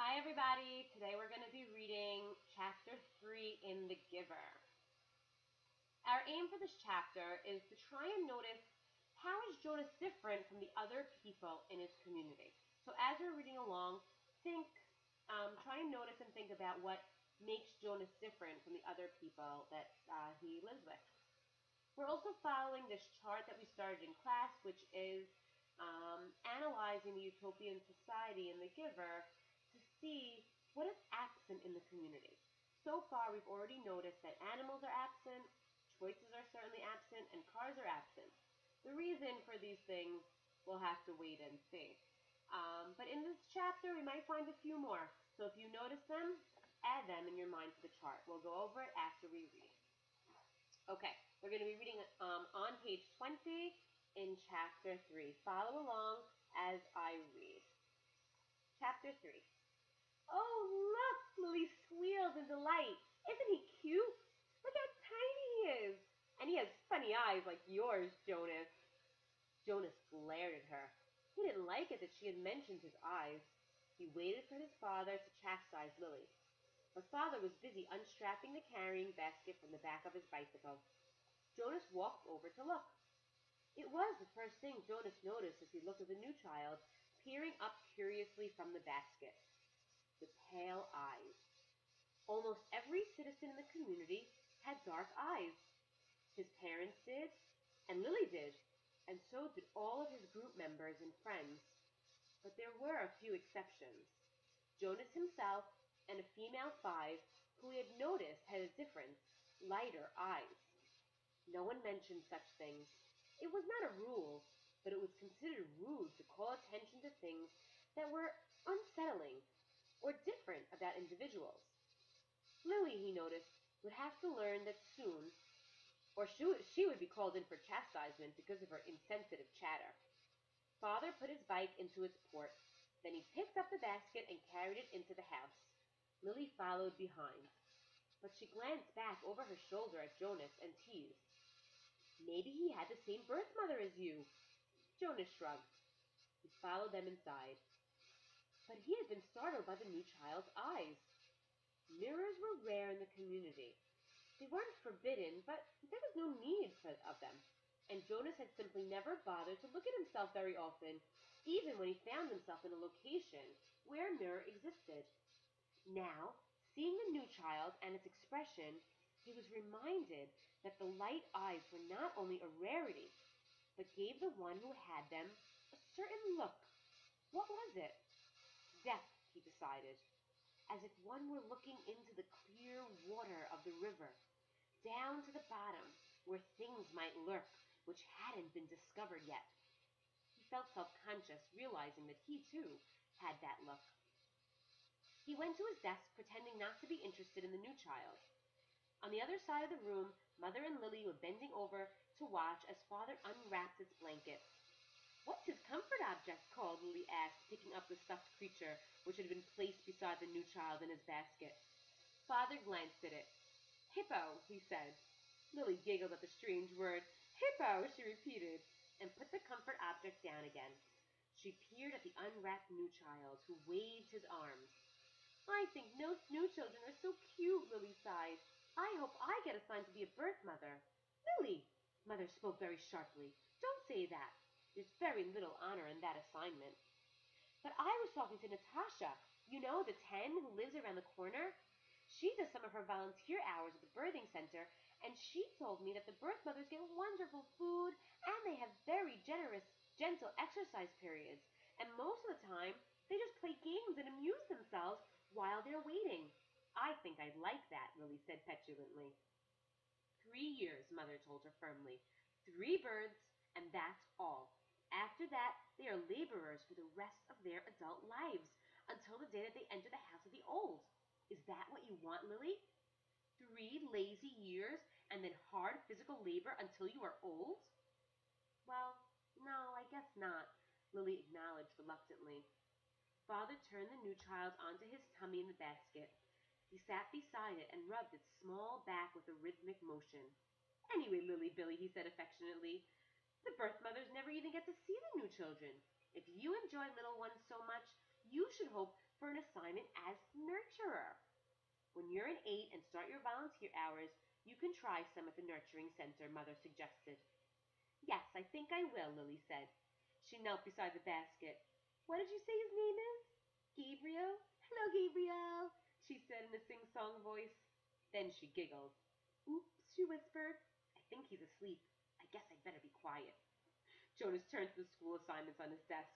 Hi everybody, today we're going to be reading chapter 3 in The Giver. Our aim for this chapter is to try and notice how is Jonas different from the other people in his community. So as you're reading along, try and notice and think about what makes Jonas different from the other people that he lives with. We're also following this chart that we started in class, which is analyzing the utopian society in The Giver to see what is absent in the community. So far, we've already noticed that animals are absent, choices are certainly absent, and cars are absent. The reason for these things, we'll have to wait and see. But in this chapter, we might find a few more. So if you notice them, add them in your mind to the chart. We'll go over it after we read. Okay, we're going to be reading on page 20 in chapter 3. Follow along as I read. Chapter 3. Oh, look! Lily squealed in delight. Isn't he cute? Look how tiny he is. And he has funny eyes like yours, Jonas. Jonas glared at her. He didn't like it that she had mentioned his eyes. He waited for his father to chastise Lily. But father was busy unstrapping the carrying basket from the back of his bicycle. Jonas walked over to look. It was the first thing Jonas noticed as he looked at the new child, peering up curiously from the basket. The pale eyes. Almost every citizen in the community had dark eyes. His parents did, and Lily did, and so did all of his group members and friends. But there were a few exceptions. Jonas himself and a female 5 who he had noticed had a different, lighter eyes. No one mentioned such things. It was not a rule, but it was considered rude to call attention to things that were unsettling or different about individuals. Lily, he noticed, would have to learn that soon, or she would be called in for chastisement because of her insensitive chatter. Father put his bike into its port. Then he picked up the basket and carried it into the house. Lily followed behind. But she glanced back over her shoulder at Jonas and teased. Maybe he had the same birth mother as you. Jonas shrugged. He followed them inside. But he had been startled by the new child's eyes. Mirrors were rare in the community. They weren't forbidden, but there was no need of them. And Jonas had simply never bothered to look at himself very often, even when he found himself in a location where a mirror existed. Now, seeing the new child and its expression, he was reminded that the light eyes were not only a rarity, but gave the one who had them a certain look. What was it? Death, he decided, as if one were looking into the clear water of the river, down to the bottom, where things might lurk which hadn't been discovered yet. He felt self-conscious, realizing that he, too, had that look. He went to his desk, pretending not to be interested in the new child. On the other side of the room, Mother and Lily were bending over to watch as Father unwrapped its blanket. What's his comfort object? Called, Lily asked, picking up the stuffed creature which had been placed beside the new child in his basket. Father glanced at it. Hippo, he said. Lily giggled at the strange word. Hippo, she repeated, and put the comfort object down again. She peered at the unwrapped new child, who waved his arms. I think no new children are so cute, Lily sighed. I hope I get assigned to be a birth mother. Lily, Mother spoke very sharply. Don't say that. There's very little honor in that assignment. But I was talking to Natasha, you know, the 10 who lives around the corner. She does some of her volunteer hours at the birthing center, and she told me that the birth mothers get wonderful food, and they have very generous, gentle exercise periods. And most of the time, they just play games and amuse themselves while they're waiting. I think I'd like that, Lily said petulantly. 3 years, Mother told her firmly. 3 births, and that's all. After that, they are laborers for the rest of their adult lives, until the day that they enter the house of the old. Is that what you want, Lily? 3 lazy years, and then hard physical labor until you are old? Well, no, I guess not, Lily acknowledged reluctantly. Father turned the new child onto his tummy in the basket. He sat beside it and rubbed its small back with a rhythmic motion. Anyway, Lily Billy, he said affectionately, the birth mothers never even get to see the new children. If you enjoy little ones so much, you should hope for an assignment When you're an 8 and start your volunteer hours, you can try some at the nurturing center, Mother suggested. Yes, I think I will, Lily said. She knelt beside the basket. What did you say his name is? Gabriel? Hello, Gabriel, she said in a sing-song voice. Then she giggled. Oops, she whispered. I think he's asleep. I guess I'd better be quiet. Jonas turned to the school assignments on his desk.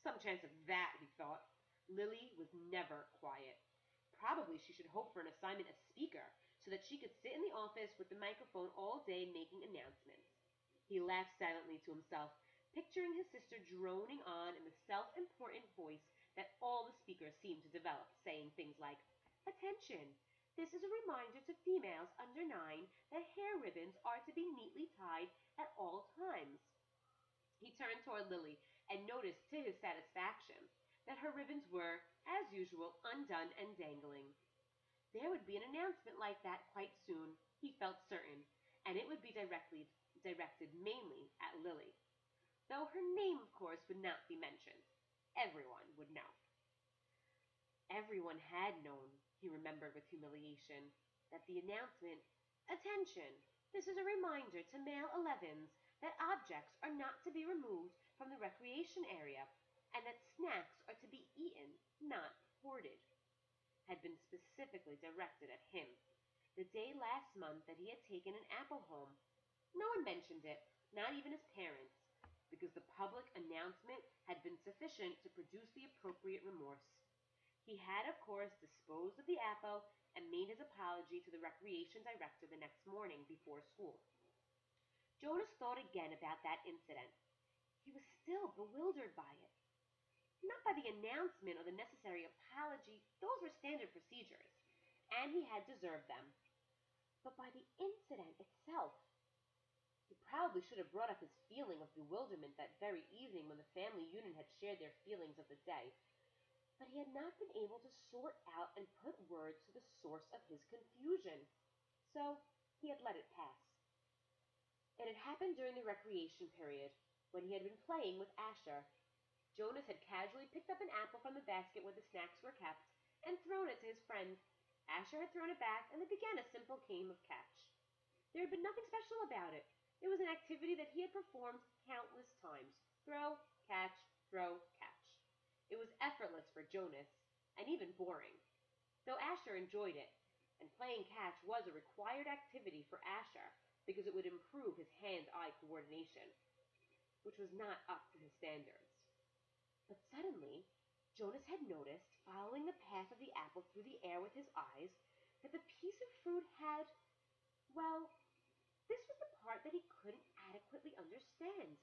Some chance of that, he thought. Lily was never quiet. Probably she should hope for an assignment as speaker, so that she could sit in the office with the microphone all day making announcements. He laughed silently to himself, picturing his sister droning on in the self-important voice that all the speakers seemed to develop, saying things like, Attention! This is a reminder to females under 9 that hair ribbons are to be neatly tied at all times. He turned toward Lily and noticed to his satisfaction that her ribbons were, as usual, undone and dangling. There would be an announcement like that quite soon, he felt certain, and it would be directed mainly at Lily. Though her name, of course, would not be mentioned. Everyone would know. Everyone had known, he remembered with humiliation, that the announcement, Attention! This is a reminder to male 11s that objects are not to be removed from the recreation area, and that snacks are to be eaten, not hoarded, had been specifically directed at him. The day last month that he had taken an apple home, no one mentioned it, not even his parents, because the public announcement had been sufficient to produce the appropriate remorse. He had, of course, disposed of the apple and made his apology to the recreation director the next morning before school. Jonas thought again about that incident. He was still bewildered by it. Not by the announcement or the necessary apology, those were standard procedures, and he had deserved them, but by the incident itself. He probably should have brought up his feeling of bewilderment that very evening when the family union had shared their feelings of the day, but he had not been able to sort out and put words to the source of his confusion, so he had let it pass. It had happened during the recreation period, when he had been playing with Asher. Jonas had casually picked up an apple from the basket where the snacks were kept and thrown it to his friend. Asher had thrown it back, and they began a simple game of catch. There had been nothing special about it. It was an activity that he had performed countless times. Throw, catch, throw, catch. It was effortless for Jonas, and even boring. Though Asher enjoyed it, and playing catch was a required activity for Asher because it would improve his hand-eye coordination, which was not up to his standards. But suddenly, Jonas had noticed, following the path of the apple through the air with his eyes, that the piece of fruit had, well, this was the part that he couldn't adequately understand.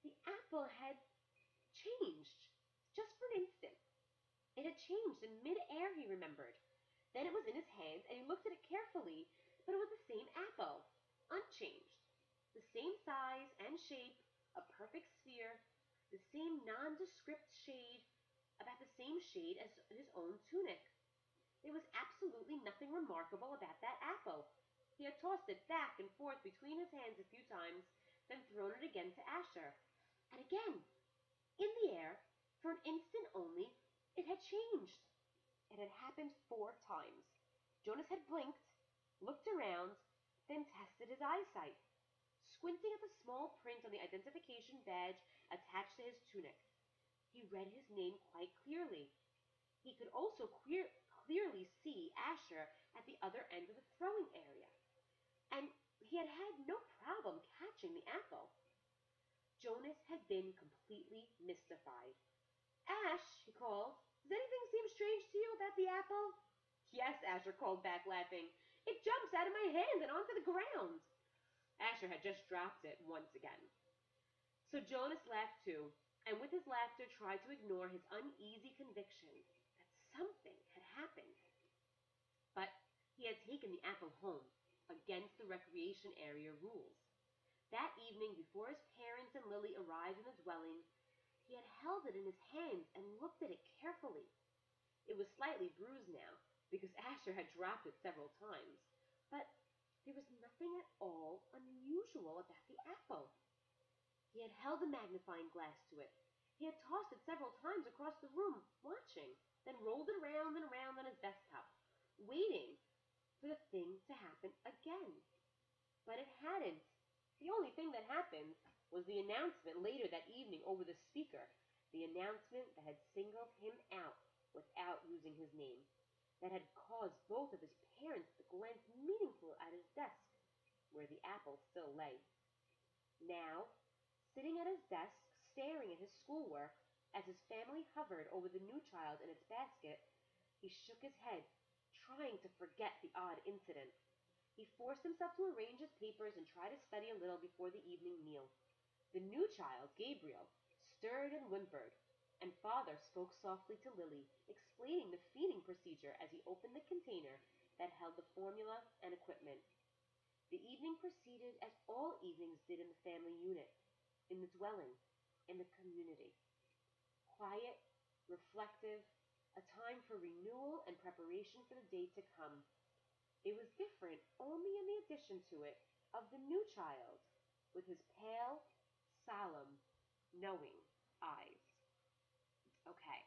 The apple had changed, just for an instant. It had changed in mid-air, he remembered. Then it was in his hands, and he looked at it carefully, but it was the same apple, unchanged. The same size and shape, a perfect sphere, the same nondescript shade, about the same shade as his own tunic. There was absolutely nothing remarkable about that apple. He had tossed it back and forth between his hands a few times, then thrown it again to Asher. And again, in the air, for an instant only, it had changed. It had happened 4 times. Jonas had blinked, looked around, then tested his eyesight, squinting at the small print on the identification badge attached to his tunic. He read his name quite clearly. He could also clearly see Asher at the other end of the throwing area, and he had had no problem catching the apple. Jonas had been completely mystified. Ash, he called, does anything seem strange to you about the apple? Yes, Asher called back, laughing. It jumps out of my hand and onto the ground. Asher had just dropped it once again. So Jonas laughed too, and with his laughter tried to ignore his uneasy conviction that something had happened. But he had taken the apple home, against the recreation area rules. That evening, before his parents and Lily arrived in the dwelling, he had held it in his hands and looked at it carefully. It was slightly bruised now, because Asher had dropped it several times, but there was nothing at all unusual about the apple. He had held a magnifying glass to it. He had tossed it several times across the room, watching, then rolled it around and around on his desktop. waiting for the thing to happen again. But it hadn't. The only thing that happened was the announcement later that evening over the speaker, the announcement that had singled him out without using his name, that had caused both of his parents to glance meaningfully at his desk, where the apple still lay. Now, sitting at his desk, staring at his schoolwork, as his family hovered over the new child in its basket, he shook his head, trying to forget the odd incident. He forced himself to arrange his papers and try to study a little before the evening meal. The new child, Gabriel, stirred and whimpered, and father spoke softly to Lily, explaining the feeding procedure as he opened the container that held the formula and equipment. The evening proceeded as all evenings did in the family unit, in the dwelling, in the community. Quiet, reflective, a time for renewal and preparation for the day to come. It was different only in the addition to it of the new child, with his pale, solemn, knowing eyes. Okay,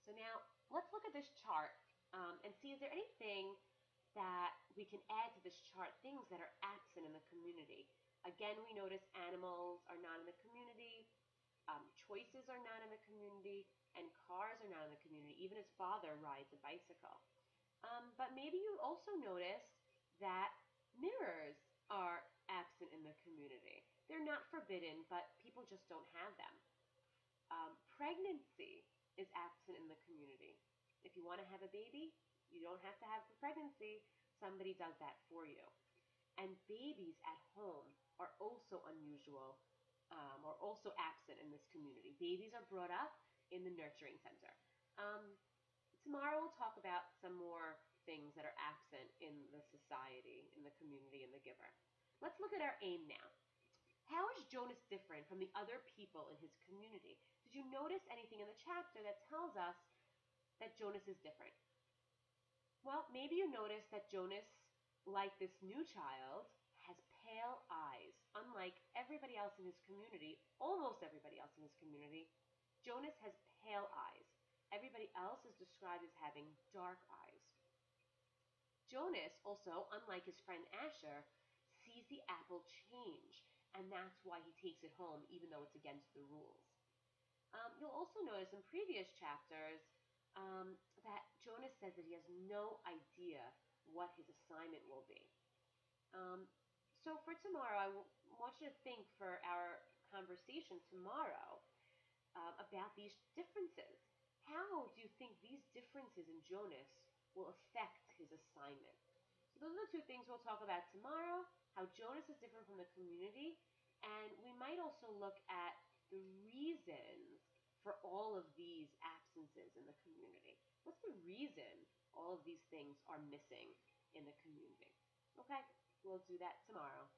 so now let's look at this chart and see, is there anything that we can add to this chart, things that are absent in the community. Again, we notice animals are not in the community, choices are not in the community, and cars are not in the community. Even his father rides a bicycle. But maybe you also noticed that mirrors are absent in the community. They're not forbidden, but people just don't have them. Pregnancy is absent in the community. If you want to have a baby, you don't have to have the pregnancy. Somebody does that for you. And babies at home are also unusual, or also absent in this community. Babies are brought up in the nurturing center. Tomorrow we'll talk about some more things that are absent in the society, in the community, in the giver. Let's look at our aim now. How is Jonas different from the other people in his community? Did you notice anything in the chapter that tells us that Jonas is different? Well, maybe you noticed that Jonas, like this new child, has pale eyes. Unlike everybody else in his community, almost everybody else in his community, Jonas has pale eyes. Everybody else is described as having dark eyes. Jonas also, unlike his friend Asher, sees the apple change, and that's why he takes it home even though it's against the rules. You'll also notice in previous chapters that Jonas says that he has no idea what his assignment will be. So for tomorrow, I want you to think for our conversation tomorrow about these differences. How do you think these differences in Jonas will affect his assignment? So those are the two things we'll talk about tomorrow, how Jonas is different from the community, and we might also look at the reasons for all of these absences in the community. What's the reason all of these things are missing in the community? Okay, we'll do that tomorrow.